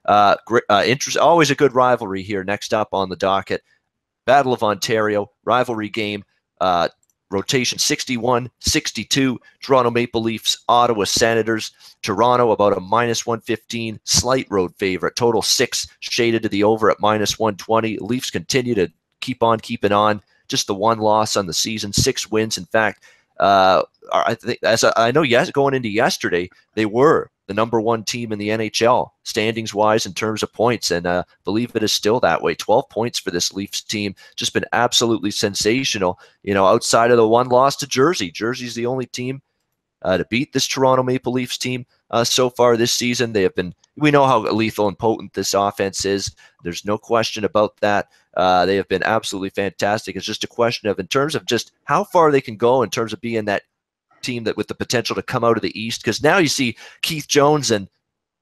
Always a good rivalry here. Next up on the docket, Battle of Ontario, rivalry game. Rotation 61-62. Toronto Maple Leafs, Ottawa Senators. Toronto about a -115, slight road favorite. Total 6 shaded to the over at -120. Leafs continue to keep on keeping on. Just the one loss on the season, 6 wins. In fact, I think going into yesterday, they were the #1 team in the NHL standings wise in terms of points, and believe it is still that way. 12 points for this Leafs team, just been absolutely sensational. Outside of the one loss to Jersey, Jersey's the only team to beat this Toronto Maple Leafs team so far this season. We know how lethal and potent this offense is. There's no question about that. They have been absolutely fantastic. It's just a question of, in terms of just how far they can go in terms of being that team that with the potential to come out of the East. Because now you see Keith Jones and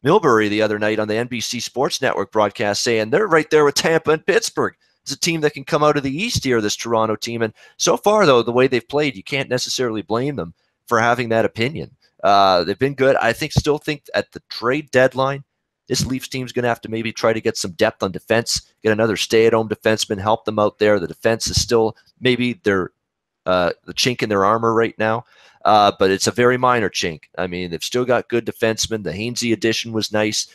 Milbury the other night on the NBC Sports Network broadcast saying they're right there with Tampa and Pittsburgh. It's a team that can come out of the East here, this Toronto team. And so far, though, the way they've played, you can't necessarily blame them for having that opinion. They've been good. Still think at the trade deadline, this Leafs team's going to have to maybe try to get some depth on defense, get another stay-at-home defenseman, help them out there. The defense is still maybe the chink in their armor right now, but it's a very minor chink. I mean, they've still got good defensemen. The Hainsey addition was nice.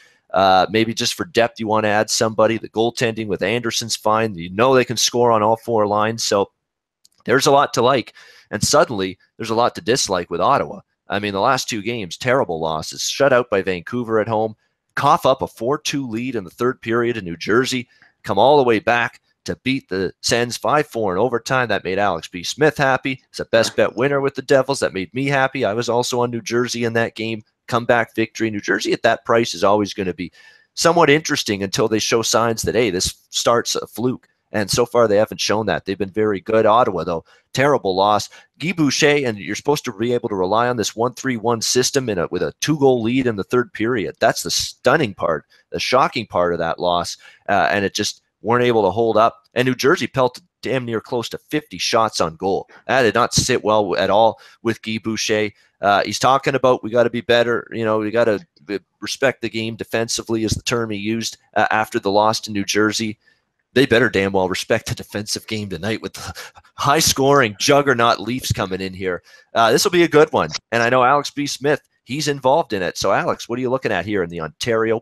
Maybe just for depth, you want to add somebody. The goaltending with Anderson's fine. They can score on all 4 lines. So there's a lot to like. And suddenly, there's a lot to dislike with Ottawa. I mean, the last 2 games, terrible losses. Shut out by Vancouver at home. Cough up a 4-2 lead in the third period in New Jersey. Come all the way back to beat the Sens 5-4 in overtime. That made Alex B. Smith happy. It's a best bet winner with the Devils. That made me happy. I was also on New Jersey in that game. Comeback victory. New Jersey at that price is always going to be somewhat interesting until they show signs that, hey, this start's a fluke. And so far, they haven't shown that. They've been very good. Ottawa, though, terrible loss. Guy Boucher, and you're supposed to be able to rely on this 1-3-1 system with a 2-goal lead in the third period. That's the stunning part, the shocking part of that loss. And it just weren't able to hold up. And New Jersey pelted damn near close to 50 shots on goal. That did not sit well at all with Guy Boucher. He's talking about we got to be better. We got to respect the game defensively is the term he used after the loss to New Jersey. They better damn well respect the defensive game tonight with the high-scoring juggernaut Leafs coming in here. This will be a good one. And I know Alex B. Smith, he's involved in it. So, Alex, what are you looking at here in the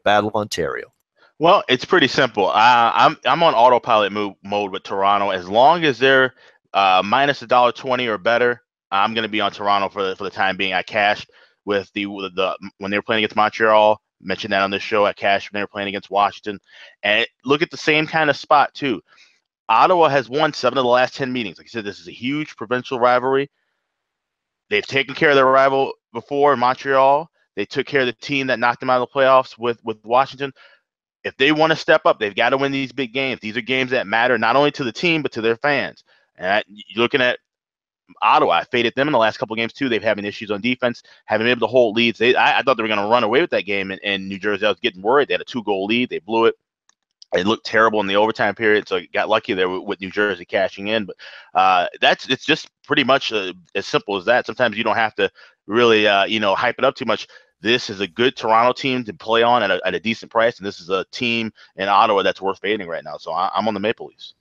Battle of Ontario? Well, it's pretty simple. I'm on autopilot mode with Toronto. As long as they're minus $1.20 or better, I'm going to be on Toronto for the time being. I cashed with when they were playing against Montreal. Mentioned that on this show. I cashed when they were playing against Washington. And look at the same kind of spot, too. Ottawa has won 7 of the last 10 meetings. Like I said, this is a huge provincial rivalry. They've taken care of their rival before in Montreal. They took care of the team that knocked them out of the playoffs with Washington. If they want to step up, they've got to win these big games. These are games that matter not only to the team, but to their fans. And you're looking at Ottawa. I faded them in the last couple of games, too. They've having issues on defense, haven't been able to hold leads. I thought they were going to run away with that game in New Jersey. I was getting worried. They had a 2-goal lead. They blew it. It looked terrible in the overtime period, so got lucky there with New Jersey cashing in. But it's just pretty much as simple as that. Sometimes you don't have to really hype it up too much. This is a good Toronto team to play on at a decent price, and this is a team in Ottawa that's worth fading right now. So I'm on the Maple Leafs.